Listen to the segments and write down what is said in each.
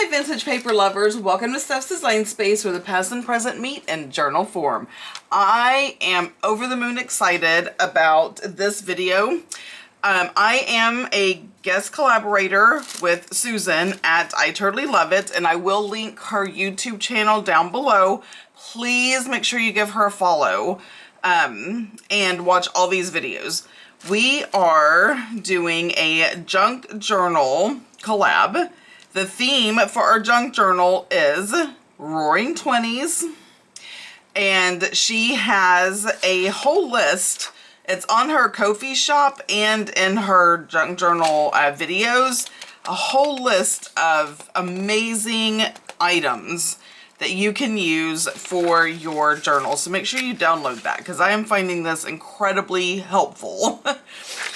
vintage paper lovers, welcome to Steph's Design Space where the past and present meet in journal form. I am over the moon excited about this video. I am a guest collaborator with Susan at iturtleyloveit, and I will link her YouTube channel down below. Please make sure you give her a follow and watch all these videos. We are doing a junk journal collab. The theme for our junk journal is Roaring 20s, and she has a whole list. It's on her Ko-fi shop and in her junk journal videos, a whole list of amazing items that you can use for your journal. So make sure you download that because I am finding this incredibly helpful.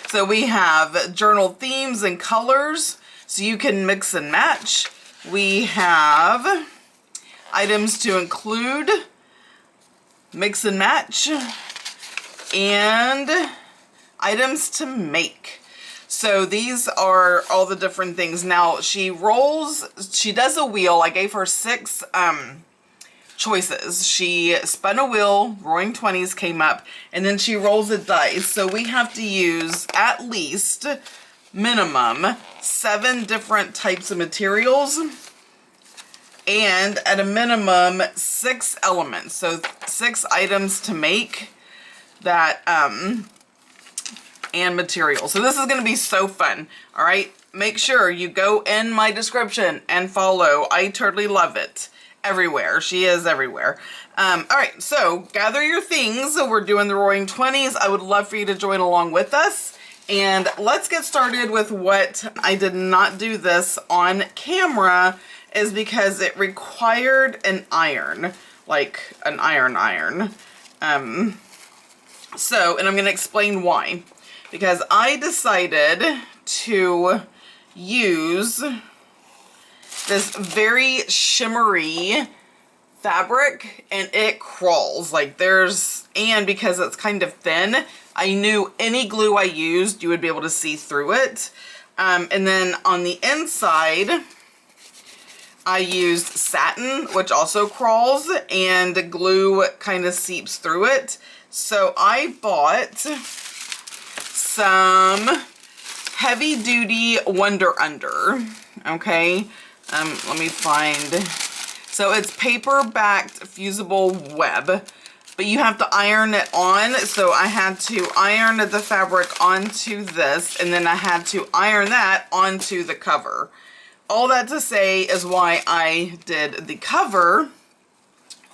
So we have journal themes and colors, so you can mix and match. We have items to include, mix and match, and items to make. So these are all the different things. Now she does a wheel. I gave her 6 choices. She spun a wheel, Roaring 20s came up, and then she rolls a dice. So we have to use at least minimum 7 different types of materials and at a minimum 6 elements. So 6 items to make that and materials. So this is going to be so fun. All right, make sure you go in my description and follow iturtleyloveit everywhere. She is everywhere. All right, so gather your things. We're doing the Roaring 20s. I would love for you to join along with us. And let's get started with what I did not do this on camera is because it required an iron, like an iron. So, and I'm going to explain why. Because I decided to use this very shimmery fabric and it crawls like and because it's kind of thin, I knew any glue I used, you would be able to see through it. And then on the inside, I used satin, which also crawls, and glue kind of seeps through it. So I bought some heavy duty Wonder Under, okay? Let me find, so it's paper backed fusible web, but you have to iron it on. So I had to iron the fabric onto this, and then I had to iron that onto the cover. All that to say is why I did the cover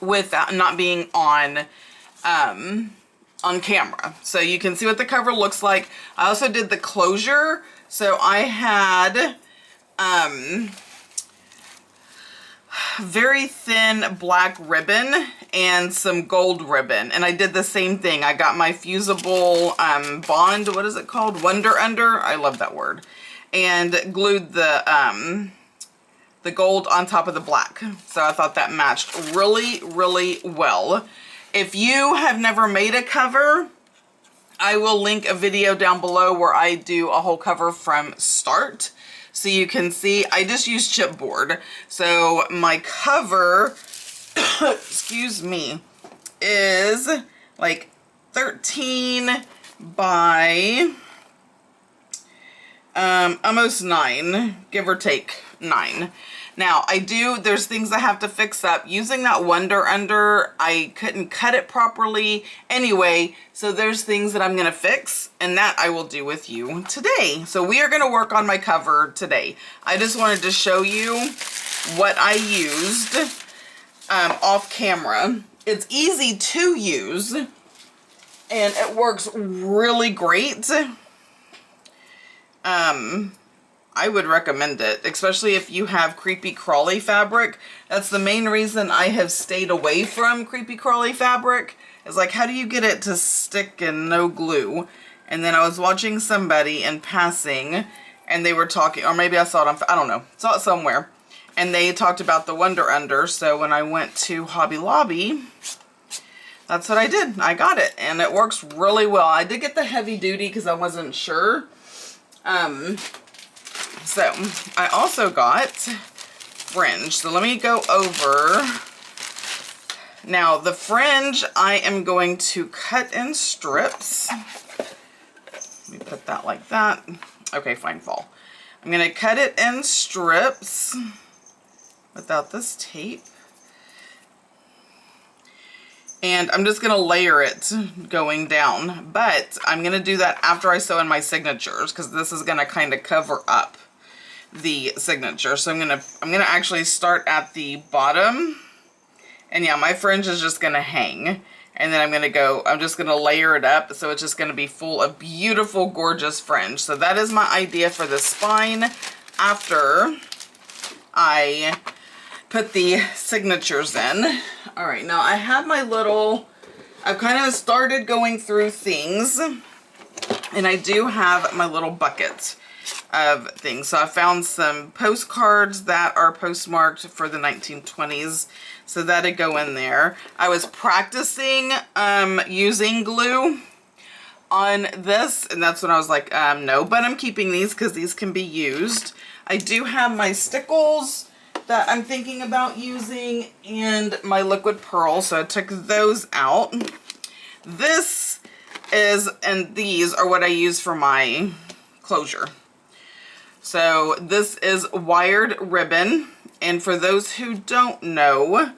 without not being on camera. So you can see what the cover looks like. I also did the closure. So I had very thin black ribbon and some gold ribbon, and I did the same thing. I got my fusible bond, what is it called, Wonder Under, I love that word, and glued the gold on top of the black. So I thought that matched really, really well. If you have never made a cover, I will link a video down below where I do a whole cover from start. So you can see, I just use chipboard. So my cover, excuse me, is like 13 by almost 9, give or take 9. Now there's things I have to fix up. Using that Wonder Under, I couldn't cut it properly anyway, so there's things that I'm gonna fix, and that I will do with you today. So we are gonna work on my cover today. I just wanted to show you what I used off camera. It's easy to use, and it works really great. I would recommend it, especially if you have creepy crawly fabric. That's the main reason I have stayed away from creepy crawly fabric. It's like, how do you get it to stick and no glue? And then I was watching somebody in passing, and they were talking, or maybe I saw it on, I don't know, saw it somewhere, and they talked about the Wonder Under. So when I went to Hobby Lobby, that's what I did. I got it, and it works really well. I did get the heavy duty because I wasn't sure. So I also got fringe. So let me go over. Now the fringe I am going to cut in strips. Let me put that like that. Okay, fine, fall. I'm going to cut it in strips without this tape. And I'm just going to layer it going down. But I'm going to do that after I sew in my signatures, because this is going to kind of cover up the signature. So I'm going to actually start at the bottom. And yeah, my fringe is just going to hang. And then I'm just going to layer it up. So it's just going to be full of beautiful, gorgeous fringe. So that is my idea for the spine after I put the signatures in. All right, now I have my I've kind of started going through things, and I do have my little bucket of things. So I found some postcards that are postmarked for the 1920s, so that'd go in there. I was practicing using glue on this, and that's when I was like, no, but I'm keeping these because these can be used. I do have my stickles that I'm thinking about using, and my liquid pearl, so I took those out. This is, and these are what I use for my closure. So this is wired ribbon, and for those who don't know,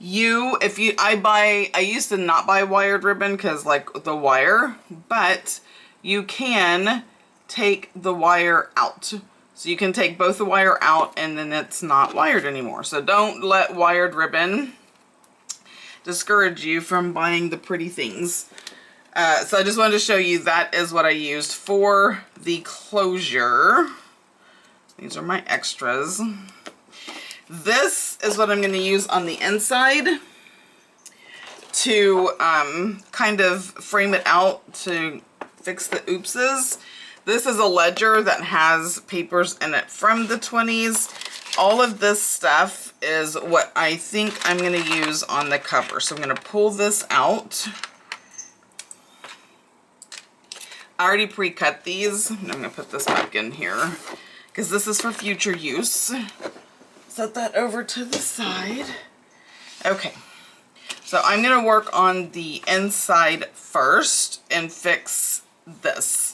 I used to not buy wired ribbon because like the wire, but you can take the wire out. So you can take both the wire out and then it's not wired anymore. So don't let wired ribbon discourage you from buying the pretty things. So I just wanted to show you that is what I used for the closure. These are my extras. This is what I'm going to use on the inside to kind of frame it out to fix the oopses. This is a ledger that has papers in it from the 20s. All of this stuff is what I think I'm going to use on the cover. So I'm going to pull this out. I already pre-cut these. I'm going to put this back in here because this is for future use. Set that over to the side. Okay. So I'm going to work on the inside first and fix this.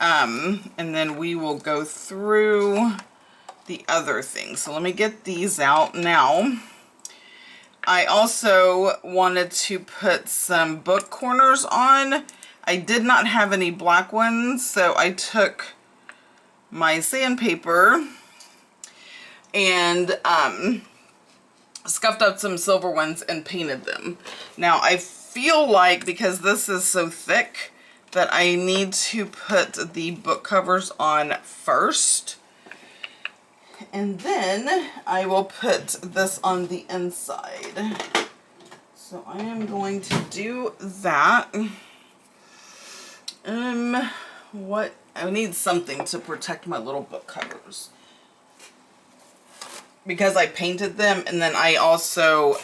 And then we will go through the other things. So let me get these out now. I also wanted to put some book corners on. I did not have any black ones, so I took my sandpaper and scuffed up some silver ones and painted them. Now I feel like because this is so thick that I need to put the book covers on first, and then I will put this on the inside. So I am going to do that. I need something to protect my little book covers because I painted them, and then I also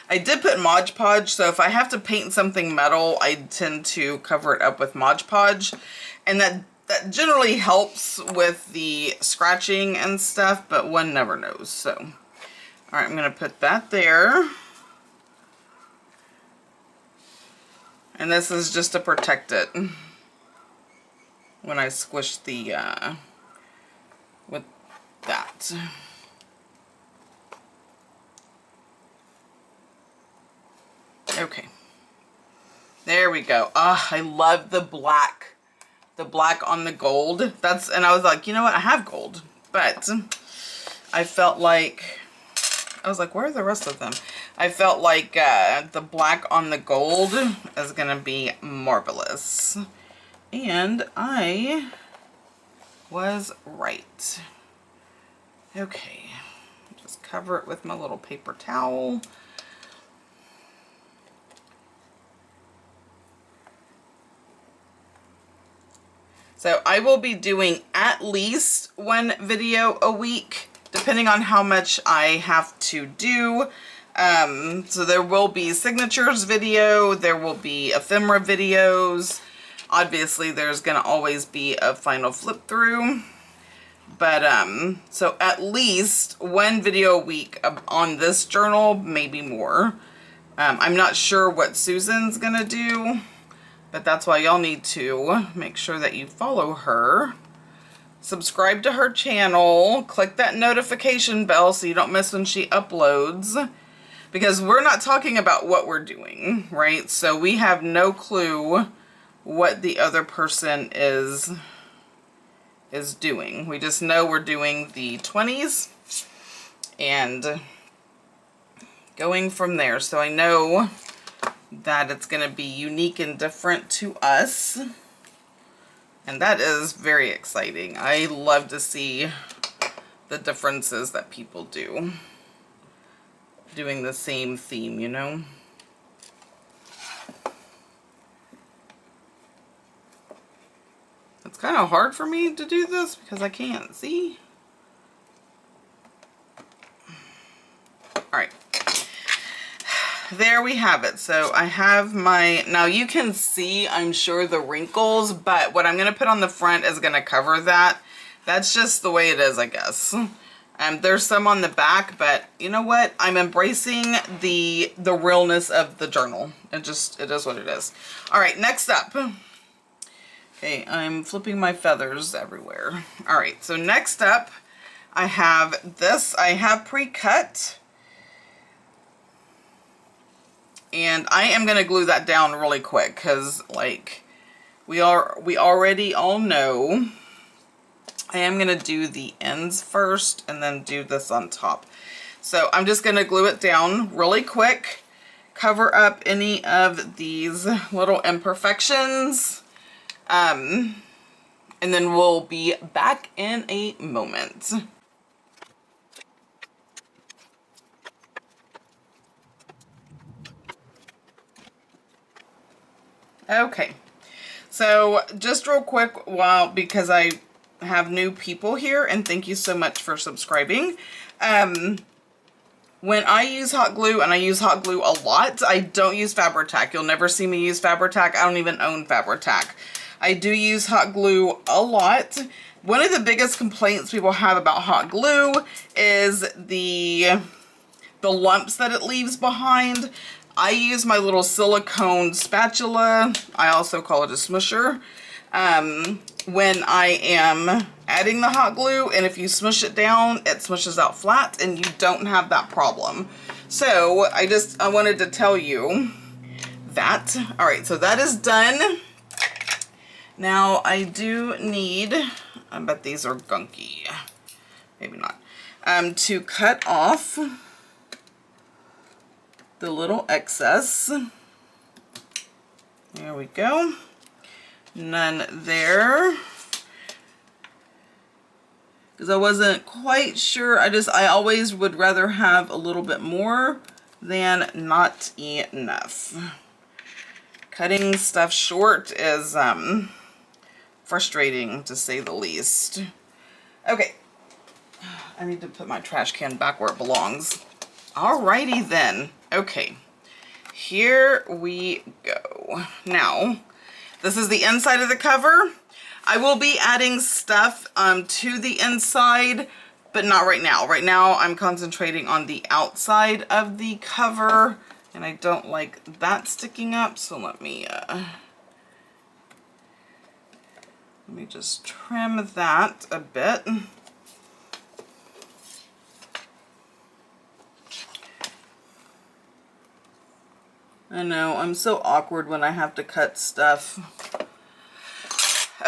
I did put Mod Podge, so if I have to paint something metal, I tend to cover it up with Mod Podge, and that generally helps with the scratching and stuff, but one never knows. So, all right, I'm going to put that there. And this is just to protect it when I squish the, with that. Okay, there we go. Ah, I love the black on the gold. And I was like, you know what? I have gold, but I felt like, I was like, where are the rest of them? I felt like the black on the gold is gonna be marvelous, and I was right. Okay, just cover it with my little paper towel. So I will be doing at least one video a week, depending on how much I have to do. So there will be signatures video, there will be ephemera videos. Obviously there's gonna always be a final flip through. But, so at least one video a week on this journal, maybe more. I'm not sure what Susan's gonna do, but that's why y'all need to make sure that you follow her. Subscribe to her channel, click that notification bell so you don't miss when she uploads, because we're not talking about what we're doing, right? So we have no clue what the other person is doing. We just know we're doing the 20s and going from there. So I know that it's going to be unique and different to us, and that is very exciting. I love to see the differences that people do doing the same theme, you know. It's kind of hard for me to do this because I can't see. All right. There we have it. So I have my, now you can see, I'm sure, the wrinkles, but what I'm going to put on the front is going to cover that. That's just the way it is, I guess. There's some on the back, but you know what? I'm embracing the realness of the journal. It is what it is. All right, next up. Okay, I'm flipping my feathers everywhere. All right, so next up, I have this. I have pre-cut. And I am going to glue that down really quick because, like, we already all know I am going to do the ends first and then do this on top. So I'm just going to glue it down really quick, cover up any of these little imperfections, and then we'll be back in a moment. Okay, so just real quick, because I have new people here, and thank you so much for subscribing. When I use hot glue, and I use hot glue a lot, I don't use Fabri-Tac. You'll never see me use Fabri-Tac. I don't even own Fabri-Tac. I do use hot glue a lot. One of the biggest complaints people have about hot glue is the lumps that it leaves behind. I use my little silicone spatula, I also call it a smusher, when I am adding the hot glue, and if you smush it down, it smushes out flat and you don't have that problem. So I wanted to tell you that. All right, so that is done. Now I do need, I bet these are gunky, maybe not, to cut off the little excess. There we go. None there. Because I wasn't quite sure. I always would rather have a little bit more than not enough. Cutting stuff short is frustrating, to say the least. Okay. I need to put my trash can back where it belongs. Alrighty then. Okay, here we go. Now, this is the inside of the cover. I will be adding stuff to the inside, but not right now. Right now, I'm concentrating on the outside of the cover, and I don't like that sticking up, so let me just trim that a bit. I know, I'm so awkward when I have to cut stuff.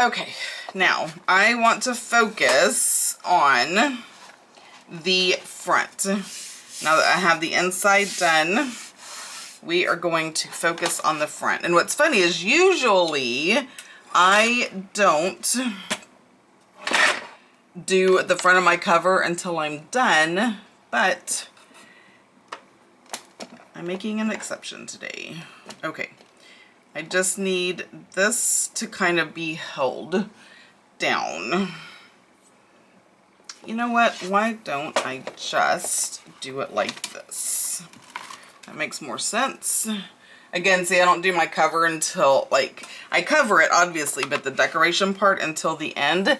Okay, now I want to focus on the front. Now that I have the inside done, we are going to focus on the front. And what's funny is usually I don't do the front of my cover until I'm done, but I'm making an exception today. Okay, I just need this to kind of be held down. You know what? Why don't I just do it like this? That makes more sense. Again, see, I don't do my cover until, like, I cover it obviously, but the decoration part until the end.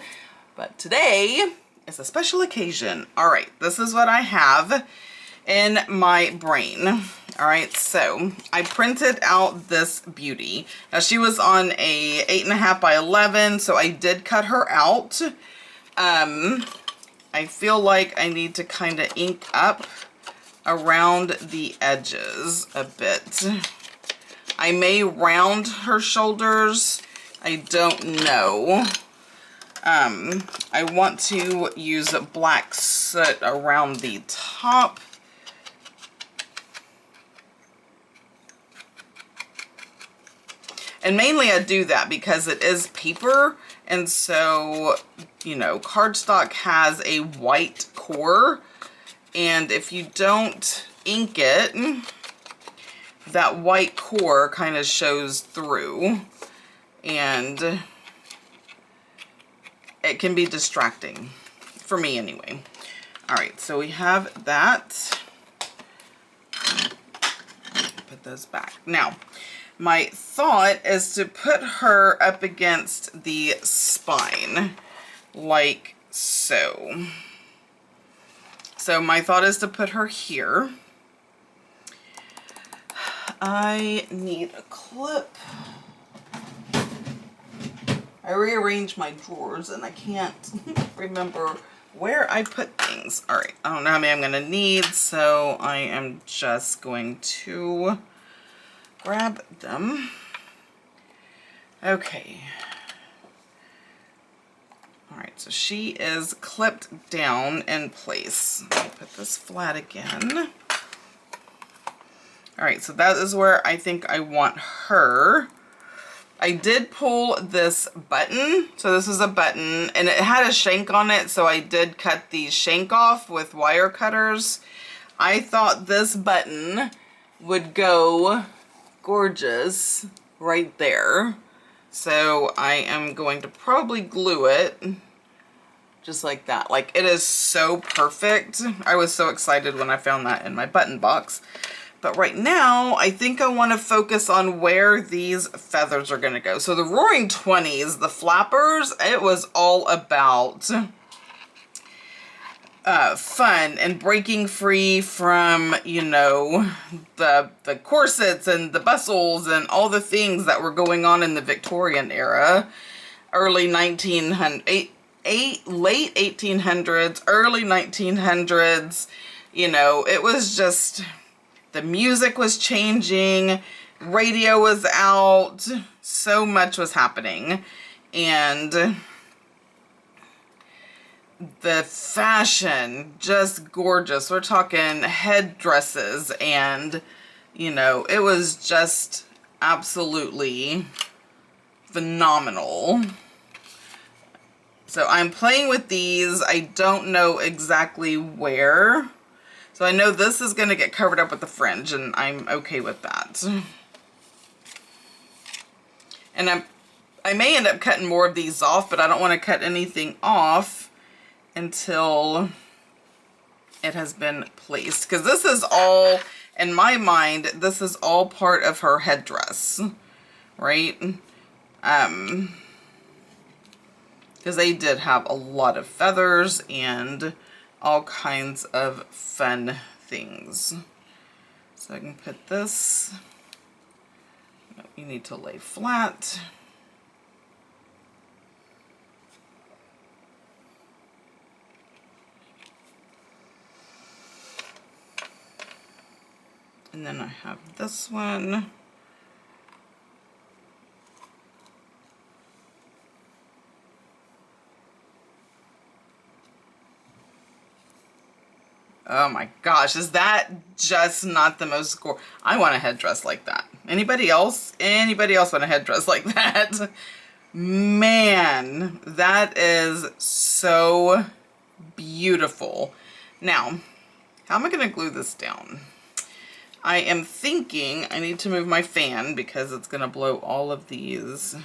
But today It's a special occasion. All right, this is what I have in my brain. All right, so I printed out this beauty. Now she was on a 8.5 by 11, so I did cut her out. I feel like I need to kind of ink up around the edges a bit. I may round her shoulders. I don't know. I want to use black soot around the top. And mainly I do that because it is paper, and so, you know, cardstock has a white core, and if you don't ink it, that white core kind of shows through, and it can be distracting, for me anyway. All right, so we have that. Put those back. Now, my thought is to put her up against the spine, like so. So my thought is to put her here. I need a clip. I rearranged my drawers and I can't remember where I put things. All right, I don't know how many I'm gonna need, so I am just going to grab them. Okay. All right, so she is clipped down in place. Let me put this flat again. All right, so that is where I think I want her. I did pull this button. So this is a button and it had a shank on it, so I did cut the shank off with wire cutters. I thought this button would go gorgeous right there. So I am going to probably glue it just like that. Like, it is so perfect. I was so excited when I found that in my button box. But right now, I think I want to focus on where these feathers are going to go. So the Roaring 20s, the flappers, it was all about fun and breaking free from, you know, the corsets and the bustles and all the things that were going on in the Victorian era, early 1900s, late 1800s, early 1900s. You know, it was just, the music was changing, radio was out, so much was happening, and the fashion, just gorgeous. We're talking headdresses and, you know, it was just absolutely phenomenal. So I'm playing with these. I don't know exactly where. So I know this is going to get covered up with the fringe, and I'm okay with that. And I may end up cutting more of these off, but I don't want to cut anything off until it has been placed, because this is all, in my mind, this is all part of her headdress, right? Because they did have a lot of feathers and all kinds of fun things. So I can put this, no, you need to lay flat. And then I have this one. Oh my gosh, is that just not the most gorgeous? I want a headdress like that. Anybody else? Anybody else want a headdress like that? Man, that is so beautiful. Now, how am I going to glue this down? I am thinking I need to move my fan because it's going to blow all of these.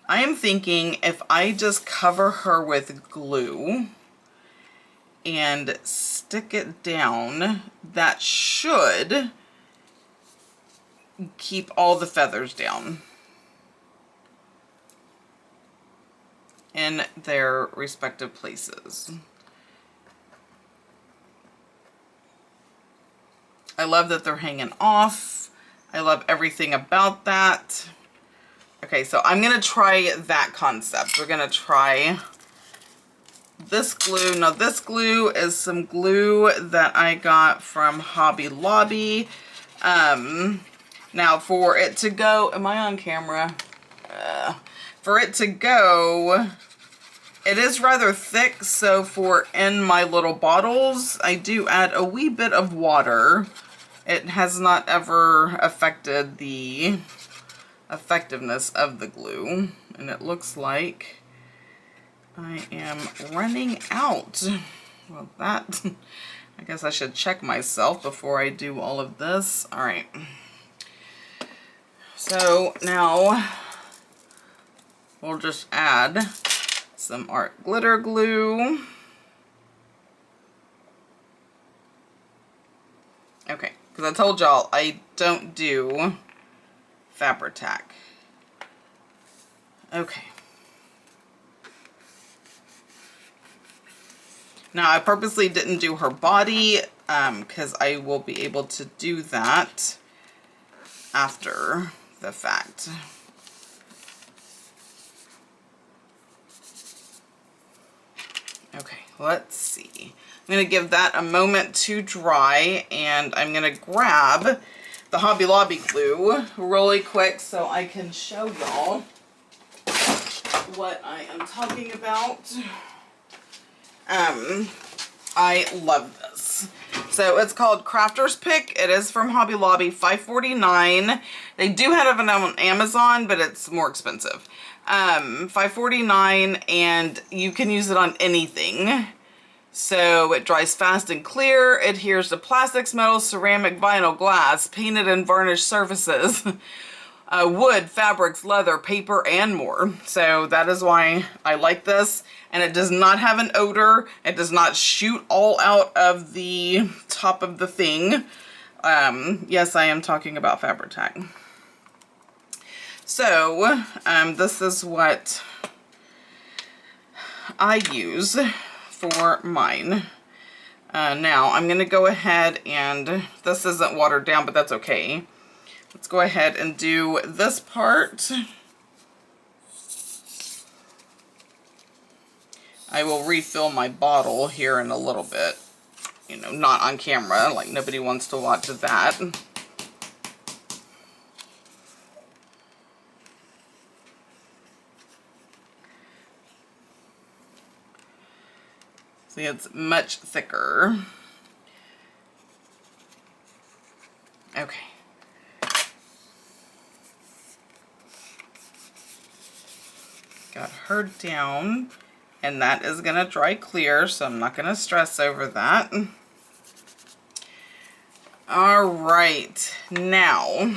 I am thinking if I just cover her with glue and stick it down, that should keep all the feathers down. in their respective places. I love that they're hanging off. I love everything about that. Okay, so I'm gonna try that concept. We're gonna try this glue. Now this glue is some glue that I got from Hobby Lobby. Now for it to go, am I on camera? For it to go, it is rather thick, so for in my little bottles, I do add a wee bit of water. It has not ever affected the effectiveness of the glue, and it looks like I am running out. Well, that, I guess I should check myself before I do all of this. All right. So now we'll just add some art glitter glue. Okay, because I told y'all I don't do Fabri-Tac. Okay. Now I purposely didn't do her body because I will be able to do that after the fact. Okay, let's see. I'm going to give that a moment to dry, and I'm going to grab the Hobby Lobby glue really quick so I can show y'all what I am talking about. I love this. So it's called Crafter's Pick. It is from Hobby Lobby, $5.49. They do have it on Amazon, but it's more expensive. $5.49, and you can use it on anything. So it dries fast and clear, adheres to plastics, metals, ceramic, vinyl, glass, painted and varnished surfaces, wood, fabrics, leather, paper, and more. So that is why I like this. And it does not have an odor. It does not shoot all out of the top of the thing. Yes, I am talking about Fabri-Tac. So this is what I use for mine. Now I'm gonna go ahead and, this isn't watered down, but that's okay. Let's go ahead and do this part. I will refill my bottle here in a little bit. You know, not on camera, like nobody wants to watch that. See, it's much thicker. Okay. Got her down, and that is gonna dry clear, so I'm not gonna stress over that. All right, now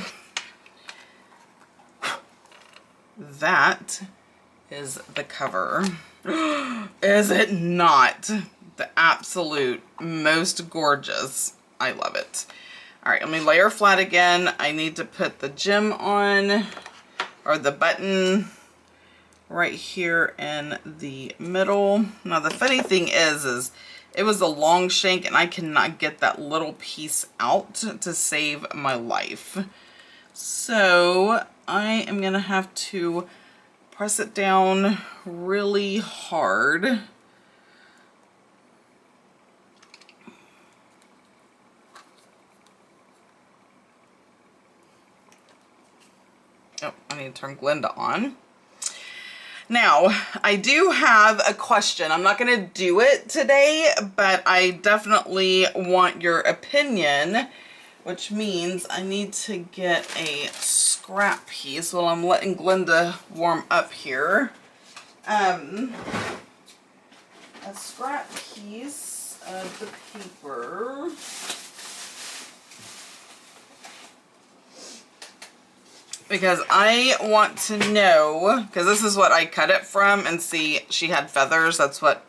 that is the cover. Is it not the absolute most gorgeous? I love it. All right, let me lay her flat again. I need to put the gem on, or the button, right here in the middle. Now the funny thing is it was a long shank, and I cannot get that little piece out to save my life. So I am gonna have to press it down really hard. Oh, I need to turn Glinda on. Now, I do have a question. I'm not going to do it today, but I definitely want your opinion, which means I need to get a scrap piece while I'm letting Glinda warm up here. A scrap piece of the paper. Because I want to know, because this is what I cut it from, and see, she had feathers. That's what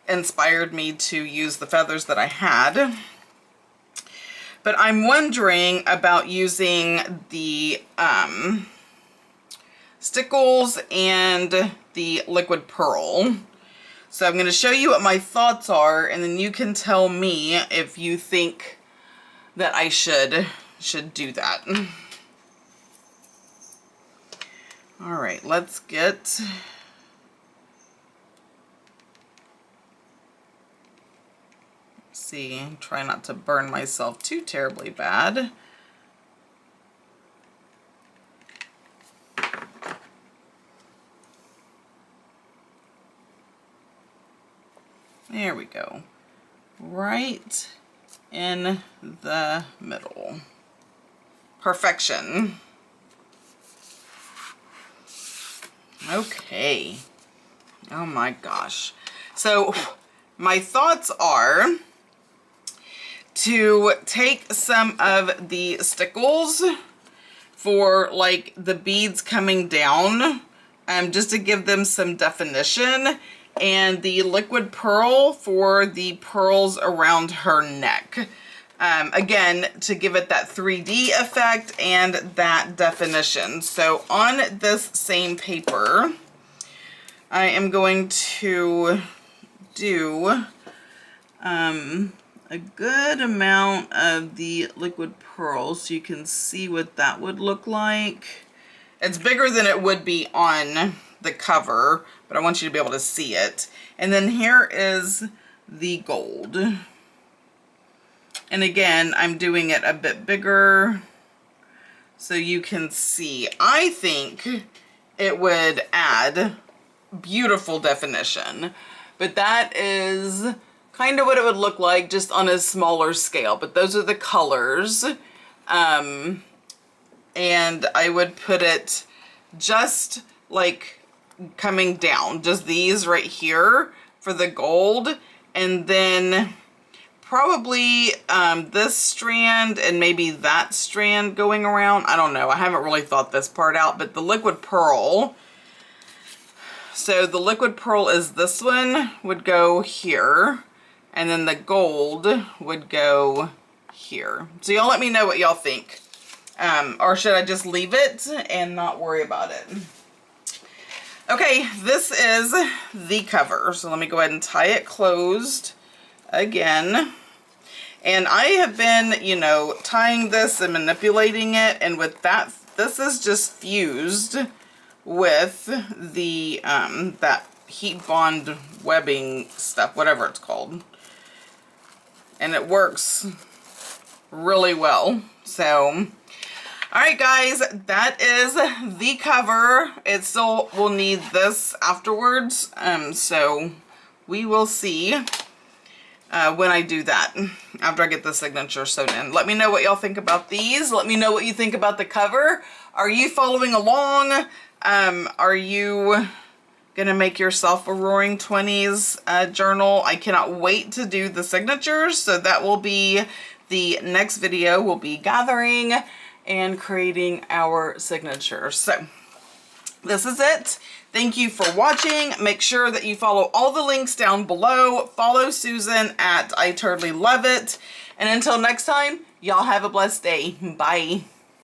inspired me to use the feathers that I had. But I'm wondering about using the stickles and the liquid pearl. So I'm going to show you what my thoughts are, and then you can tell me if you think that I should do that. All right, let's get... see, try not to burn myself too terribly bad. There we go. Right in the middle. Perfection. Okay. Oh my gosh. So my thoughts are to take some of the stickles for like the beads coming down, just to give them some definition, and the liquid pearl for the pearls around her neck. Again, to give it that 3D effect and that definition. So on this same paper, I am going to do a good amount of the liquid pearl so you can see what that would look like. It's bigger than it would be on the cover, but I want you to be able to see it. And then here is the gold. And again, I'm doing it a bit bigger so you can see. I think it would add beautiful definition, but that is kind of what it would look like just on a smaller scale. But those are the colors. And I would put it just like coming down, just these right here for the gold, and then probably this strand and maybe that strand going around. I don't know, I haven't really thought this part out, but the liquid pearl, so the liquid pearl is this one, would go here, and then the gold would go here. So y'all let me know what y'all think. Or should I just leave it and not worry about it? Okay, this is the cover. So let me go ahead and tie it closed again. And I have been, you know, tying this and manipulating it. And with that, this is just fused with the, that heat bond webbing stuff, whatever it's called. And it works really well. So... alright guys, that is the cover. It still will need this afterwards, so we will see when I do that, after I get the signature sewn in. Let me know what y'all think about these. Let me know what you think about the cover. Are you following along? Are you gonna make yourself a Roaring 20s journal? I cannot wait to do the signatures, so that will be the next video. We'll be gathering and creating our signature. So this is it. Thank you for watching. Make sure that you follow all the links down below. Follow Susan at iturtleyloveit. And until next time, y'all have a blessed day. Bye.